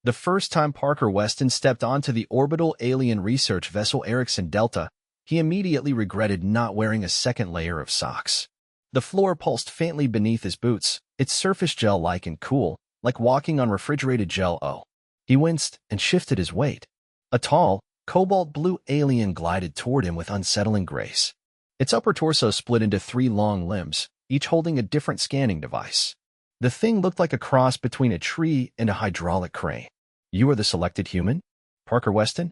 The first time Parker Weston stepped onto the orbital alien research vessel Erixon Delta, he immediately regretted not wearing a second layer of socks. The floor pulsed faintly beneath his boots, its surface gel-like and cool, like walking on refrigerated Jell-O. He winced and shifted his weight. A tall, cobalt-blue alien glided toward him with unsettling grace. Its upper torso split into 3 long limbs, each holding a different scanning device. The thing looked like a cross between a tree and a hydraulic crane. "You are the selected human? Parker Weston?"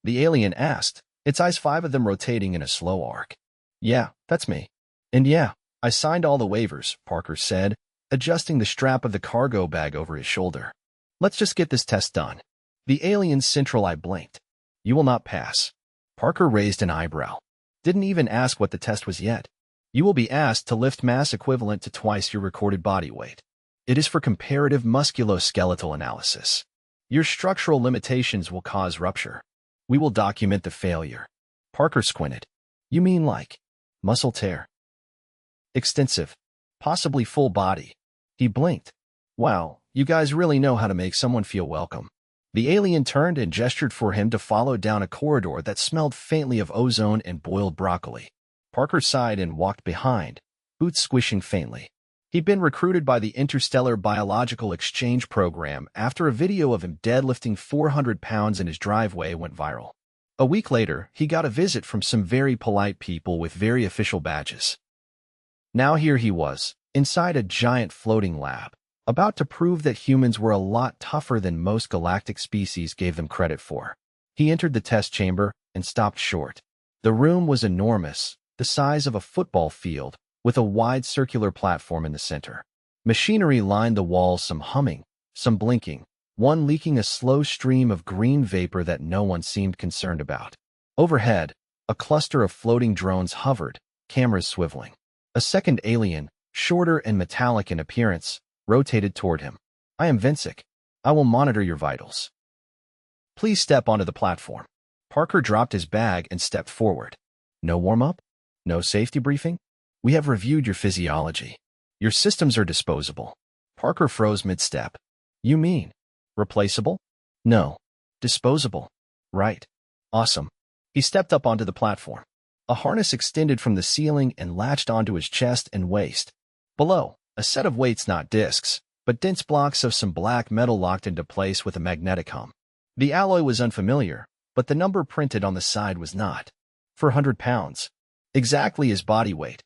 The alien asked, its eyes 5 of them rotating in a slow arc. "Yeah, that's me." "And yeah, I signed all the waivers," Parker said, adjusting the strap of the cargo bag over his shoulder. "Let's just get this test done." The alien's central eye blinked. "You will not pass." Parker raised an eyebrow. "Didn't even ask what the test was yet." "You will be asked to lift mass equivalent to twice your recorded body weight. It is for comparative musculoskeletal analysis. Your structural limitations will cause rupture. We will document the failure." Parker squinted. "You mean like muscle tear?" "Extensive. Possibly full body." He blinked. "Wow, you guys really know how to make someone feel welcome." The alien turned and gestured for him to follow down a corridor that smelled faintly of ozone and boiled broccoli. Parker sighed and walked behind, boots squishing faintly. He'd been recruited by the Interstellar Biological Exchange Program after a video of him deadlifting 400 pounds in his driveway went viral. A week later, he got a visit from some very polite people with very official badges. Now here he was, inside a giant floating lab, about to prove that humans were a lot tougher than most galactic species gave them credit for. He entered the test chamber and stopped short. The room was enormous, the size of a football field, with a wide circular platform in the center. Machinery lined the walls, some humming, some blinking, one leaking a slow stream of green vapor that no one seemed concerned about. Overhead, a cluster of floating drones hovered, cameras swiveling. A second alien, shorter and metallic in appearance, rotated toward him. "I am Vincic. I will monitor your vitals. Please step onto the platform." Parker dropped his bag and stepped forward. "No warm-up? No safety briefing? We have reviewed your physiology. Your systems are disposable." Parker froze mid-step. "You mean replaceable?" "No. Disposable." "Right. Awesome." He stepped up onto the platform. A harness extended from the ceiling and latched onto his chest and waist. Below, a set of weights, not discs, but dense blocks of some black metal locked into place with a magnetic hum. The alloy was unfamiliar, but the number printed on the side was not. 400 pounds. Exactly his body weight.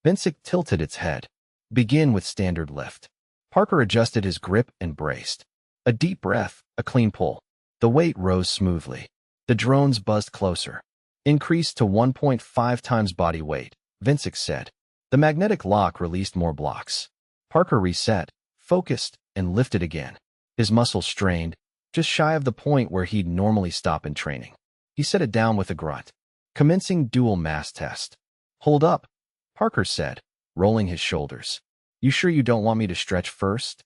Vincic tilted its head. "Begin with standard lift." Parker adjusted his grip and braced. A deep breath, a clean pull. The weight rose smoothly. The drones buzzed closer. "Increased to 1.5 times body weight," Vincic said. The magnetic lock released more blocks. Parker reset, focused, and lifted again. His muscles strained, just shy of the point where he'd normally stop in training. He set it down with a grunt. "Commencing dual mass test." "Hold up," Parker said, rolling his shoulders. "You sure you don't want me to stretch first?"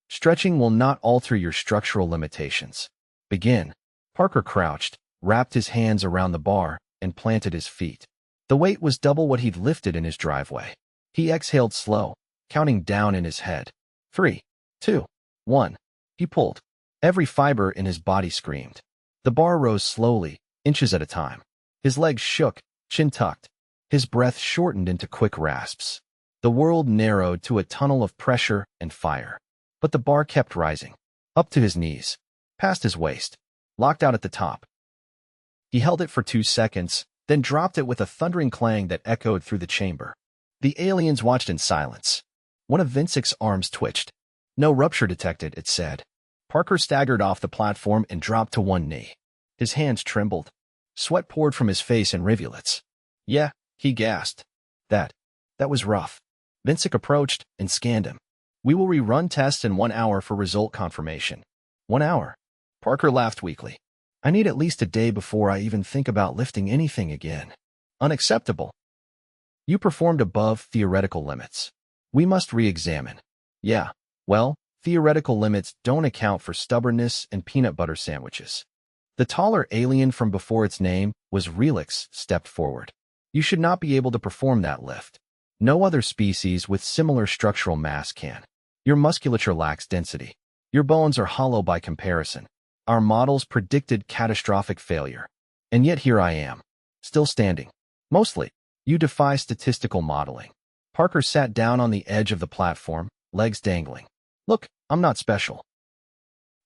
"Stretching will not alter your structural limitations. Begin." Parker crouched, wrapped his hands around the bar, and planted his feet. The weight was double what he'd lifted in his driveway. He exhaled slow, counting down in his head. 3, 2, 1. He pulled. Every fiber in his body screamed. The bar rose slowly, inches at a time. His legs shook, chin tucked. His breath shortened into quick rasps. The world narrowed to a tunnel of pressure and fire. But the bar kept rising. Up to his knees. Past his waist. Locked out at the top. He held it for 2 seconds, then dropped it with a thundering clang that echoed through the chamber. The aliens watched in silence. One of Vincic's arms twitched. "No rupture detected," it said. Parker staggered off the platform and dropped to one knee. His hands trembled. Sweat poured from his face in rivulets. "Yeah," he gasped. That was rough." Vincic approached and scanned him. "We will rerun tests in 1 hour for result confirmation." 1 hour? Parker laughed weakly. "I need at least a day before I even think about lifting anything again." "Unacceptable. You performed above theoretical limits. We must re-examine." "Yeah, well, theoretical limits don't account for stubbornness and peanut butter sandwiches." The taller alien from before its name was Relix stepped forward. "You should not be able to perform that lift. No other species with similar structural mass can. Your musculature lacks density." Your bones are hollow by comparison. Our models predicted catastrophic failure. And yet here I am, still standing. Mostly, you defy statistical modeling. Parker sat down on the edge of the platform, legs dangling. Look, I'm not special.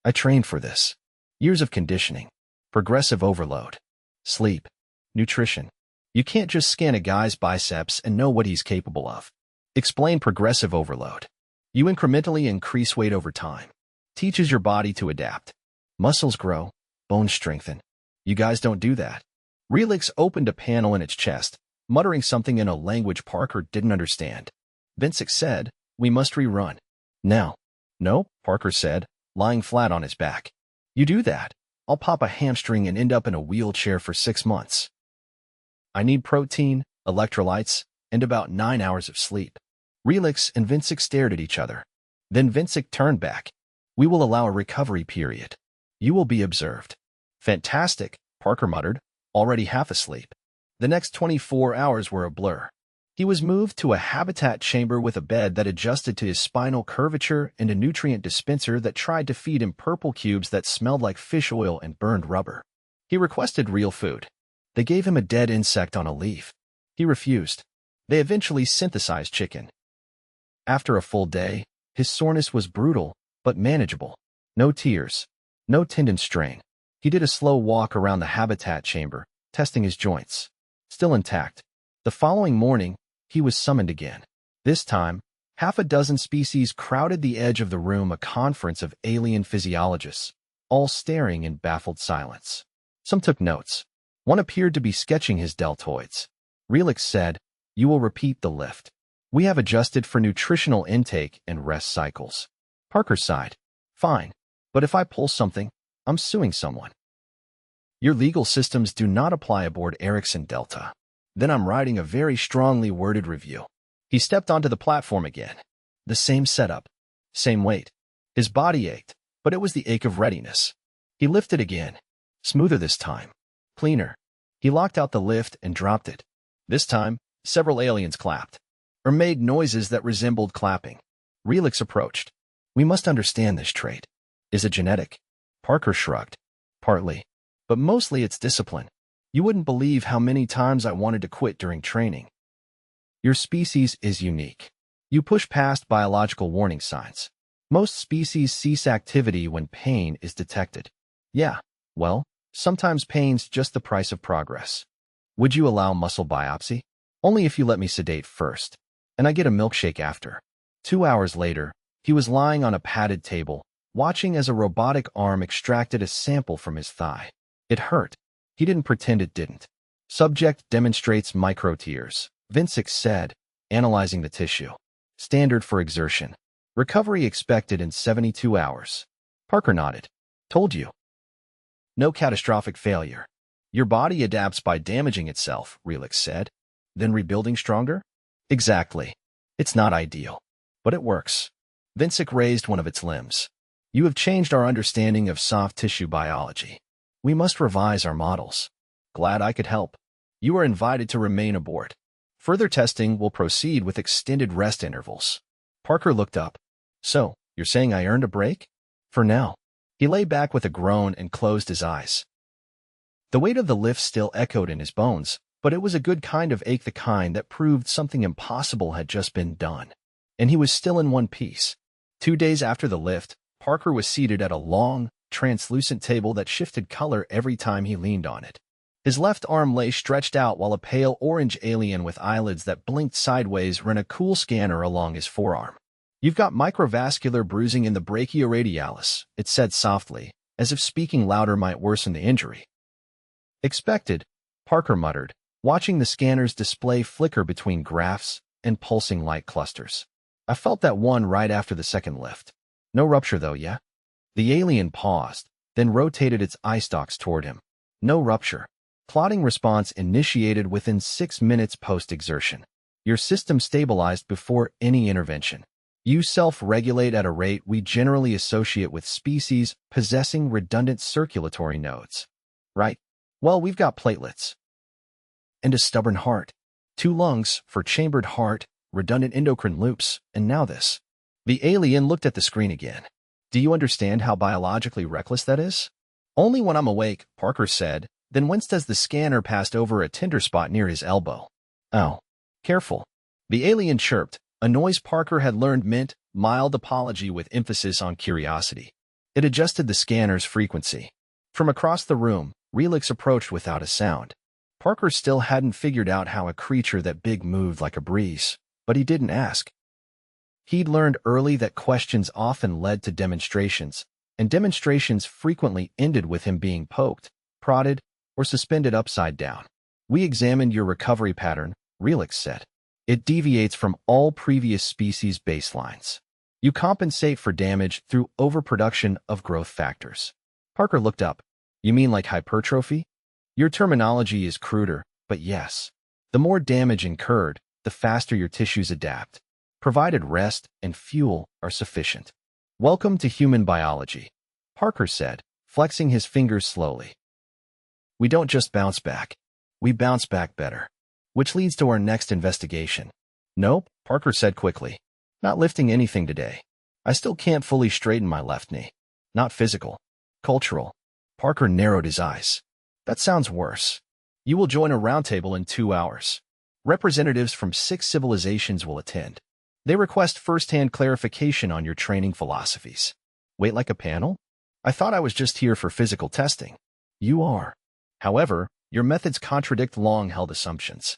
I trained for this. Years of conditioning, progressive overload, sleep, nutrition. You can't just scan a guy's biceps and know what he's capable of. Explain progressive overload. You incrementally increase weight over time. Teaches your body to adapt. Muscles grow, bones strengthen. You guys don't do that. Relix opened a panel in its chest, muttering something in a language Parker didn't understand. Vincic said, "We must rerun." Now. No, Parker said, lying flat on his back. You do that, I'll pop a hamstring and end up in a wheelchair for 6 months. I need protein, electrolytes, and about 9 hours of sleep. Relix and Vincic stared at each other. Then Vincic turned back. We will allow a recovery period. You will be observed. Fantastic, Parker muttered, already half asleep. The next 24 hours were a blur. He was moved to a habitat chamber with a bed that adjusted to his spinal curvature and a nutrient dispenser that tried to feed him purple cubes that smelled like fish oil and burned rubber. He requested real food. They gave him a dead insect on a leaf. He refused. They eventually synthesized chicken. After a full day, his soreness was brutal, but manageable. No tears. No tendon strain. He did a slow walk around the habitat chamber, testing his joints. Still intact. The following morning, he was summoned again. This time, half a dozen species crowded the edge of the room, a conference of alien physiologists, all staring in baffled silence. Some took notes. One appeared to be sketching his deltoids. Relix said, "You will repeat the lift. We have adjusted for nutritional intake and rest cycles." Parker sighed. "Fine, but if I pull something, I'm suing someone." "Your legal systems do not apply aboard Erixon Delta." "Then I'm writing a very strongly worded review." He stepped onto the platform again. The same setup, same weight. His body ached, but it was the ache of readiness. He lifted again. Smoother this time. Cleaner. He locked out the lift and dropped it. This time, several aliens clapped, or made noises that resembled clapping. Relix approached. "We must understand this trait. Is it genetic?" Parker shrugged. "Partly. But mostly it's discipline. You wouldn't believe how many times I wanted to quit during training. Your species is unique. You push past biological warning signs. Most species cease activity when pain is detected. Yeah, well, sometimes pain's just the price of progress. Would you allow muscle biopsy? Only if you let me sedate first, and I get a milkshake after." 2 hours later, he was lying on a padded table, watching as a robotic arm extracted a sample from his thigh. It hurt. He didn't pretend it didn't. Subject demonstrates microtears, Vincic said, analyzing the tissue. Standard for exertion. Recovery expected in 72 hours. Parker nodded. "Told you. No catastrophic failure. Your body adapts by damaging itself," Relix said. "Then rebuilding stronger?" "Exactly. It's not ideal. But it works." Vincic raised one of its limbs. "You have changed our understanding of soft tissue biology. We must revise our models." "Glad I could help. You are invited to remain aboard. Further testing will proceed with extended rest intervals." Parker looked up. "So, you're saying I earned a break?" "For now." He lay back with a groan and closed his eyes. The weight of the lift still echoed in his bones, but it was a good kind of ache, the kind that proved something impossible had just been done. And he was still in one piece. 2 days after the lift, Parker was seated at a long, translucent table that shifted color every time he leaned on it. His left arm lay stretched out while a pale orange alien with eyelids that blinked sideways ran a cool scanner along his forearm. "You've got microvascular bruising in the brachioradialis," it said softly, as if speaking louder might worsen the injury. "Expected," Parker muttered, watching the scanner's display flicker between graphs and pulsing light clusters. "I felt that one right after the second lift. No rupture though, yeah?" The alien paused, then rotated its eye stalks toward him. "No rupture. Clotting response initiated within 6 minutes post-exertion. Your system stabilized before any intervention. You self-regulate at a rate we generally associate with species possessing redundant circulatory nodes." "Right. Well, we've got platelets. And a stubborn heart. 2 lungs for chambered heart, redundant endocrine loops, and now this." The alien looked at the screen again. Do you understand how biologically reckless that is? Only when I'm awake, Parker said, then winced as the scanner passed over a tender spot near his elbow. Oh, careful. The alien chirped, a noise Parker had learned meant mild apology with emphasis on curiosity. It adjusted the scanner's frequency. From across the room, Relix approached without a sound. Parker still hadn't figured out how a creature that big moved like a breeze, but he didn't ask. He'd learned early that questions often led to demonstrations, and demonstrations frequently ended with him being poked, prodded, or suspended upside down. We examined your recovery pattern, Relix said. It deviates from all previous species baselines. You compensate for damage through overproduction of growth factors. Parker looked up. You mean like hypertrophy? Your terminology is cruder, but yes. The more damage incurred, the faster your tissues adapt, provided rest and fuel are sufficient. Welcome to human biology, Parker said, flexing his fingers slowly. We don't just bounce back. We bounce back better. Which leads to our next investigation. Nope, Parker said quickly. Not lifting anything today. I still can't fully straighten my left knee. Not physical. Cultural. Parker narrowed his eyes. That sounds worse. You will join a roundtable in 2 hours. Representatives from 6 civilizations will attend. They request first-hand clarification on your training philosophies. Wait like a panel? I thought I was just here for physical testing. You are. However, your methods contradict long-held assumptions.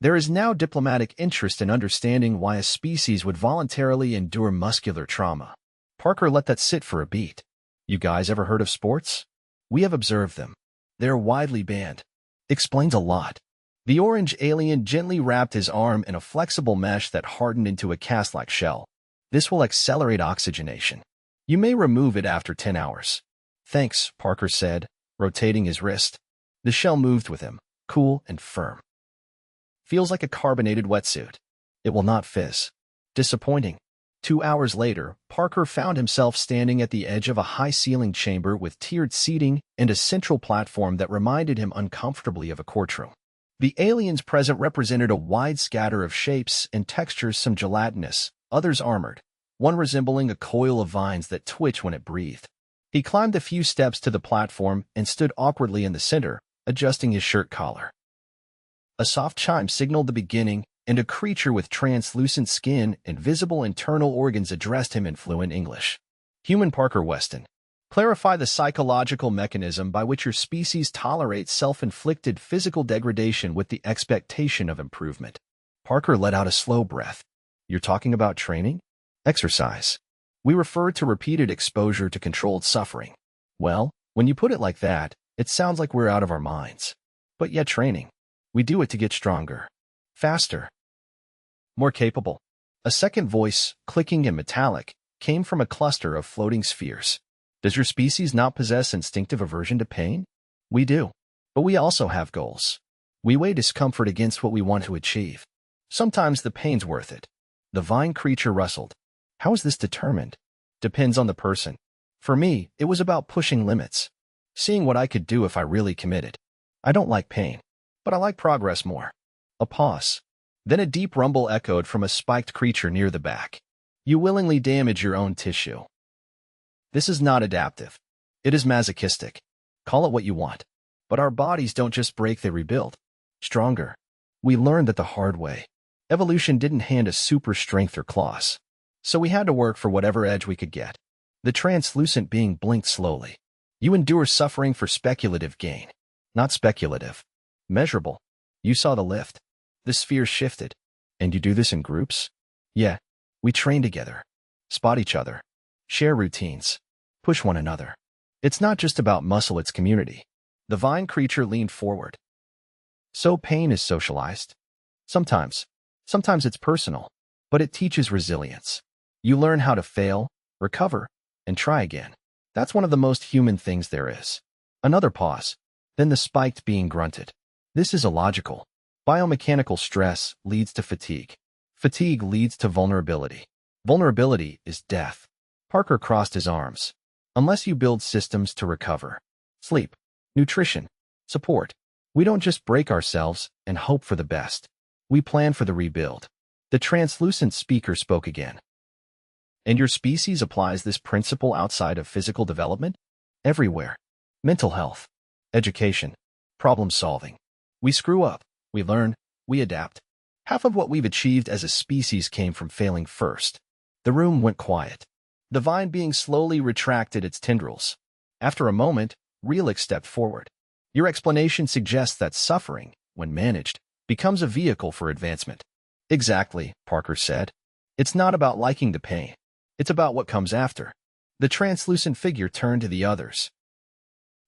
There is now diplomatic interest in understanding why a species would voluntarily endure muscular trauma. Parker let that sit for a beat. You guys ever heard of sports? We have observed them. They're widely banned. Explains a lot. The orange alien gently wrapped his arm in a flexible mesh that hardened into a cast-like shell. This will accelerate oxygenation. You may remove it after 10 hours. Thanks, Parker said, rotating his wrist. The shell moved with him, cool and firm. Feels like a carbonated wetsuit. It will not fizz. Disappointing. 2 hours later, Parker found himself standing at the edge of a high-ceilinged chamber with tiered seating and a central platform that reminded him uncomfortably of a courtroom. The aliens present represented a wide scatter of shapes and textures, some gelatinous, others armored, one resembling a coil of vines that twitch when it breathed. He climbed a few steps to the platform and stood awkwardly in the center, adjusting his shirt collar. A soft chime signaled the beginning, and a creature with translucent skin and visible internal organs addressed him in fluent English. Human Parker Weston. Clarify the psychological mechanism by which your species tolerates self-inflicted physical degradation with the expectation of improvement. Parker let out a slow breath. You're talking about training? Exercise. We refer to repeated exposure to controlled suffering. Well, when you put it like that, it sounds like we're out of our minds. But yet training. We do it to get stronger, faster, more capable. A second voice, clicking and metallic, came from a cluster of floating spheres. Does your species not possess instinctive aversion to pain? We do. But we also have goals. We weigh discomfort against what we want to achieve. Sometimes the pain's worth it. The vine creature rustled. How is this determined? Depends on the person. For me, it was about pushing limits. Seeing what I could do if I really committed. I don't like pain, but I like progress more. A pause. Then a deep rumble echoed from a spiked creature near the back. You willingly damage your own tissue. This is not adaptive. It is masochistic. Call it what you want. But our bodies don't just break, they rebuild. Stronger. We learned that the hard way. Evolution didn't hand us super strength or claws. So we had to work for whatever edge we could get. The translucent being blinked slowly. You endure suffering for speculative gain. Not speculative. Measurable. You saw the lift. The sphere shifted. And you do this in groups? Yeah. We train together. Spot each other. Share routines. Push one another. It's not just about muscle, it's community. The vine creature leaned forward. So pain is socialized. Sometimes. Sometimes it's personal. But it teaches resilience. You learn how to fail, recover, and try again. That's one of the most human things there is. Another pause. Then the spiked being grunted. This is illogical. Biomechanical stress leads to fatigue. Fatigue leads to vulnerability. Vulnerability is death. Parker crossed his arms. Unless you build systems to recover. Sleep, nutrition, support. We don't just break ourselves and hope for the best. We plan for the rebuild. The translucent speaker spoke again. And your species applies this principle outside of physical development? Everywhere. Mental health, education, problem solving. We screw up, we learn, we adapt. Half of what we've achieved as a species came from failing first. The room went quiet. The vine being slowly retracted its tendrils. After a moment, Relix stepped forward. Your explanation suggests that suffering, when managed, becomes a vehicle for advancement. Exactly, Parker said. It's not about liking the pain. It's about what comes after. The translucent figure turned to the others.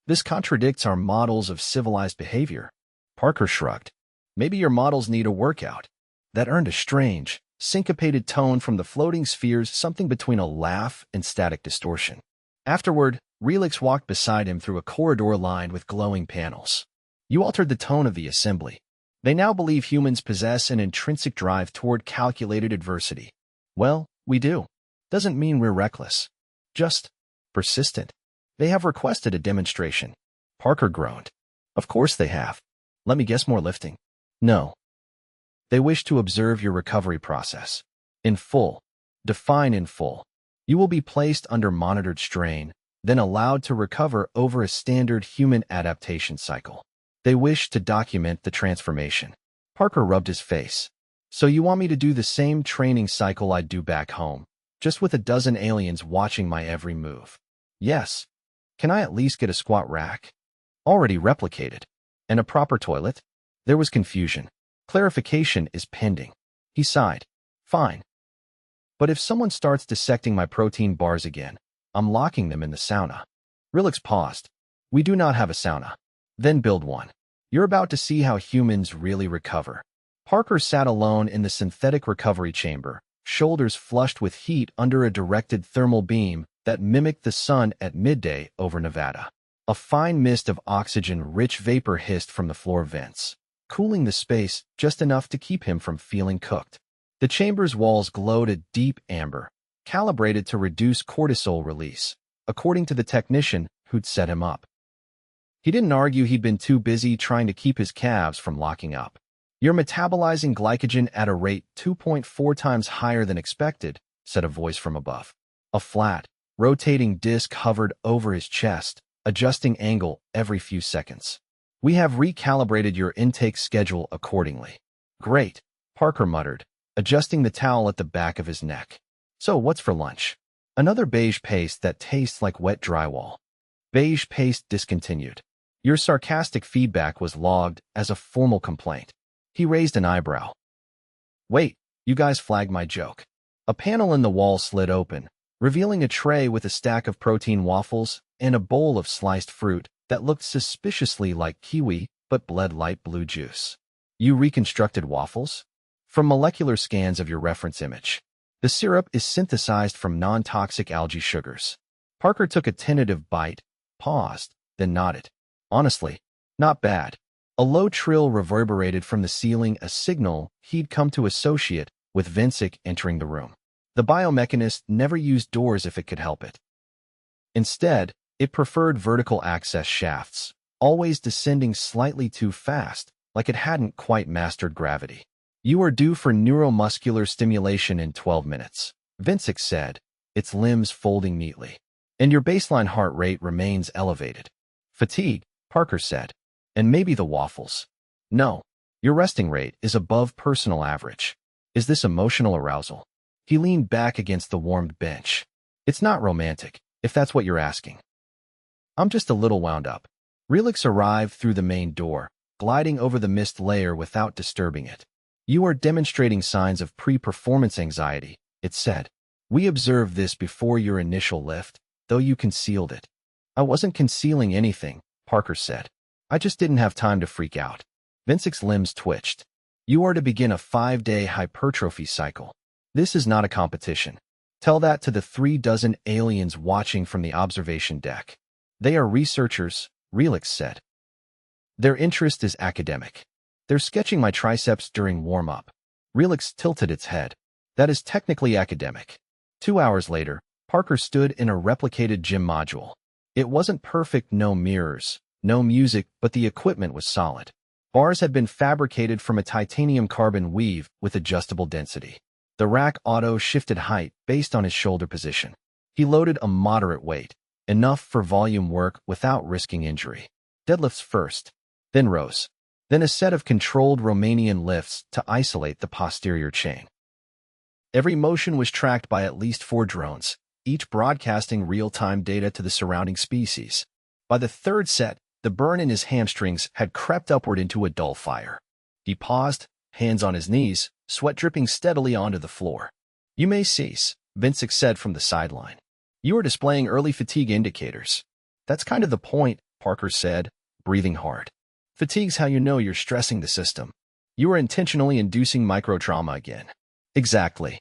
This contradicts our models of civilized behavior. Parker shrugged. Maybe your models need a workout. That earned a strange, syncopated tone from the floating spheres, something between a laugh and static distortion. Afterward, Relix walked beside him through a corridor lined with glowing panels. You altered the tone of the assembly. They now believe humans possess an intrinsic drive toward calculated adversity. Well, we do. Doesn't mean we're reckless. Just persistent. They have requested a demonstration. Parker groaned. Of course they have. Let me guess, more lifting. No. They wish to observe your recovery process. In full. Define in full. You will be placed under monitored strain, then allowed to recover over a standard human adaptation cycle. They wish to document the transformation. Parker rubbed his face. So you want me to do the same training cycle I'd do back home, just with a dozen aliens watching my every move? Yes. Can I at least get a squat rack? Already replicated. And a proper toilet? There was confusion. Clarification is pending. He sighed. Fine. But if someone starts dissecting my protein bars again, I'm locking them in the sauna. Relix paused. We do not have a sauna. Then build one. You're about to see how humans really recover. Parker sat alone in the synthetic recovery chamber, shoulders flushed with heat under a directed thermal beam that mimicked the sun at midday over Nevada. A fine mist of oxygen-rich vapor hissed from the floor vents, cooling the space just enough to keep him from feeling cooked. The chamber's walls glowed a deep amber, calibrated to reduce cortisol release, according to the technician who'd set him up. He didn't argue he'd been too busy trying to keep his calves from locking up. You're metabolizing glycogen at a rate 2.4 times higher than expected, said a voice from above. A flat, rotating disc hovered over his chest, adjusting angle every few seconds. We have recalibrated your intake schedule accordingly. Great, Parker muttered, adjusting the towel at the back of his neck. So what's for lunch? Another beige paste that tastes like wet drywall. Beige paste discontinued. Your sarcastic feedback was logged as a formal complaint. He raised an eyebrow. Wait, you guys flagged my joke. A panel in the wall slid open, revealing a tray with a stack of protein waffles and a bowl of sliced fruit that looked suspiciously like kiwi but bled light blue juice. You reconstructed waffles? From molecular scans of your reference image. The syrup is synthesized from non-toxic algae sugars. Parker took a tentative bite, paused, then nodded. Honestly, not bad. A low trill reverberated from the ceiling, a signal he'd come to associate with Vincic entering the room. The biomechanist never used doors if it could help it. Instead, it preferred vertical access shafts, always descending slightly too fast, like it hadn't quite mastered gravity. You are due for neuromuscular stimulation in 12 minutes, Vincic said, its limbs folding neatly. And your baseline heart rate remains elevated. Fatigue, Parker said. And maybe the waffles. No, your resting rate is above personal average. Is this emotional arousal? He leaned back against the warmed bench. It's not romantic, if that's what you're asking. I'm just a little wound up. Relix arrived through the main door, gliding over the mist layer without disturbing it. You are demonstrating signs of pre-performance anxiety, it said. We observed this before your initial lift, though you concealed it. I wasn't concealing anything, Parker said. I just didn't have time to freak out. Vincic's limbs twitched. You are to begin a 5-day hypertrophy cycle. This is not a competition. Tell that to the 36 aliens watching from the observation deck. They are researchers, Relix said. Their interest is academic. They're sketching my triceps during warm-up. Relix tilted its head. That is technically academic. 2 hours later, Parker stood in a replicated gym module. It wasn't perfect, no mirrors, no music, but the equipment was solid. Bars had been fabricated from a titanium carbon weave with adjustable density. The rack auto shifted height based on his shoulder position. He loaded a moderate weight, enough for volume work without risking injury. Deadlifts first, then rows, then a set of controlled Romanian lifts to isolate the posterior chain. Every motion was tracked by at least 4 drones, each broadcasting real-time data to the surrounding species. By the third set, the burn in his hamstrings had crept upward into a dull fire. He paused, hands on his knees, sweat dripping steadily onto the floor. "You may cease," Vincic said from the sideline. "You are displaying early fatigue indicators." "That's kind of the point," Parker said, breathing hard. "Fatigue's how you know you're stressing the system. You are intentionally inducing microtrauma again." "Exactly.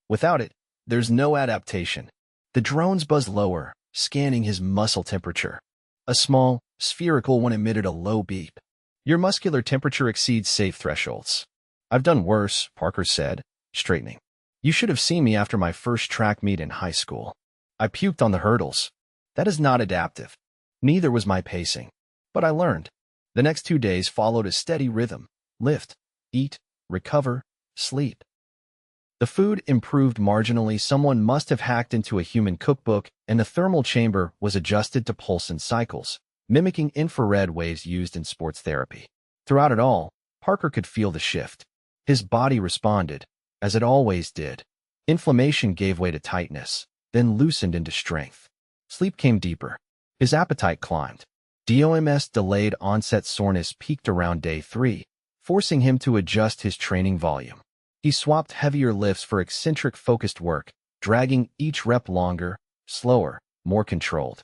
Without it, there's no adaptation." The drones buzzed lower, scanning his muscle temperature. A small, spherical one emitted a low beep. "Your muscular temperature exceeds safe thresholds." "I've done worse," Parker said, straightening. "You should have seen me after my first track meet in high school. I puked on the hurdles. That is not adaptive. Neither was my pacing. But I learned." The next 2 days followed a steady rhythm: lift, eat, recover, sleep. The food improved marginally. Someone must have hacked into a human cookbook, and the thermal chamber was adjusted to pulse and cycles, mimicking infrared waves used in sports therapy. Throughout it all, Parker could feel the shift. His body responded, as it always did. Inflammation gave way to tightness, then loosened into strength. Sleep came deeper. His appetite climbed. DOMS delayed onset soreness peaked around day 3, forcing him to adjust his training volume. He swapped heavier lifts for eccentric focused work, dragging each rep longer, slower, more controlled.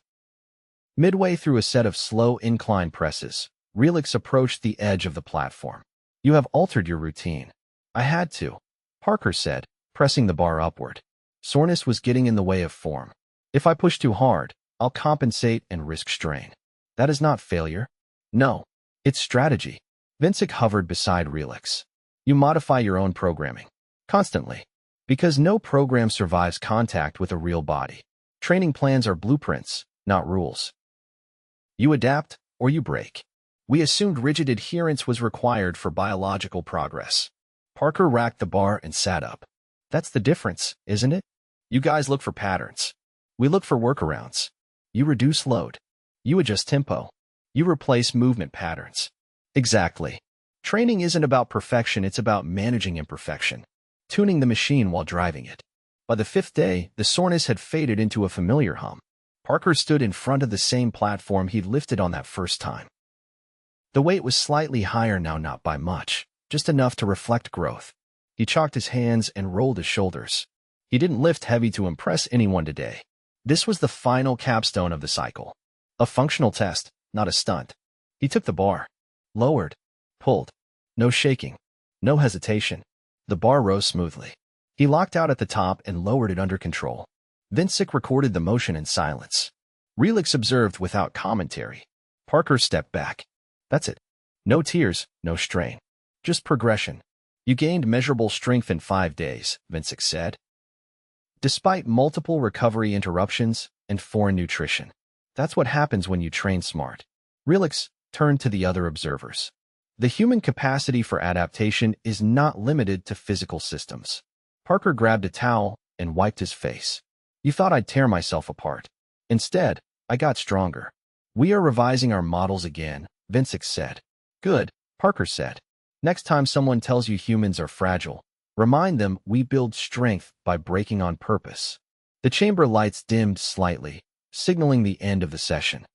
Midway through a set of slow incline presses, Relix approached the edge of the platform. "You have altered your routine." "I had to," Parker said, pressing the bar upward. Soreness was getting in the way of form. "If I push too hard, I'll compensate and risk strain." "That is not failure." "No, it's strategy." Vincic hovered beside Relix. "You modify your own programming. Constantly. Because no program survives contact with a real body. Training plans are blueprints, not rules. You adapt, or you break." "We assumed rigid adherence was required for biological progress." Parker racked the bar and sat up. "That's the difference, isn't it? You guys look for patterns. We look for workarounds. You reduce load. You adjust tempo. You replace movement patterns." "Exactly. Training isn't about perfection, it's about managing imperfection, tuning the machine while driving it." By the 5th day, the soreness had faded into a familiar hum. Parker stood in front of the same platform he'd lifted on that first time. The weight was slightly higher now, not by much, just enough to reflect growth. He chalked his hands and rolled his shoulders. He didn't lift heavy to impress anyone today. This was the final capstone of the cycle. A functional test, not a stunt. He took the bar, lowered, pulled. No shaking, no hesitation. The bar rose smoothly. He locked out at the top and lowered it under control. Vincic recorded the motion in silence. Relix observed without commentary. Parker stepped back. "That's it. No tears, no strain. Just progression. You gained measurable strength in 5 days," Vincic said. Despite multiple recovery interruptions and foreign nutrition. That's what happens when you train smart. Relix turned to the other observers. The human capacity for adaptation is not limited to physical systems. Parker grabbed a towel and wiped his face. "You thought I'd tear myself apart. Instead, I got stronger." "We are revising our models again," Vincic said. "Good," Parker said. "Next time someone tells you humans are fragile, remind them we build strength by breaking on purpose." The chamber lights dimmed slightly, signaling the end of the session.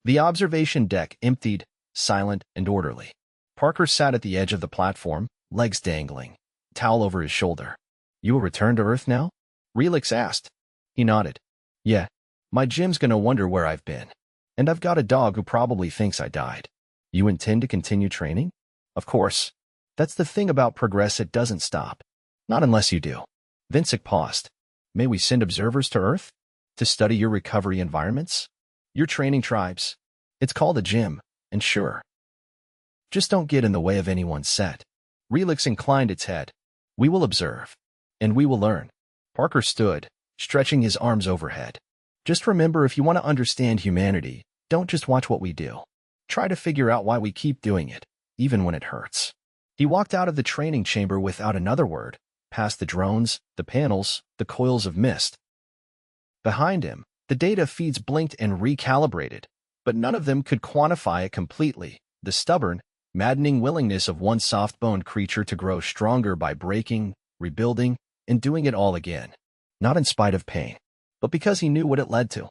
The observation deck emptied, silent and orderly. Parker sat at the edge of the platform, legs dangling, towel over his shoulder. "You will return to Earth now?" Relix asked. He nodded. "Yeah. My gym's gonna wonder where I've been. And I've got a dog who probably thinks I died." "You intend to continue training?" "Of course. That's the thing about progress, it doesn't stop. Not unless you do." Vincic paused. "May we send observers to Earth? To study your recovery environments? Your training tribes? It's called a gym. And sure. Just don't get in the way of anyone's set." Relix inclined its head. "We will observe. And we will learn." Parker stood, stretching his arms overhead. "Just remember, if you want to understand humanity, don't just watch what we do. Try to figure out why we keep doing it, even when it hurts." He walked out of the training chamber without another word, past the drones, the panels, the coils of mist. Behind him, the data feeds blinked and recalibrated, but none of them could quantify it completely. The stubborn, maddening willingness of one soft-boned creature to grow stronger by breaking, rebuilding, and doing it all again. Not in spite of pain, but because he knew what it led to.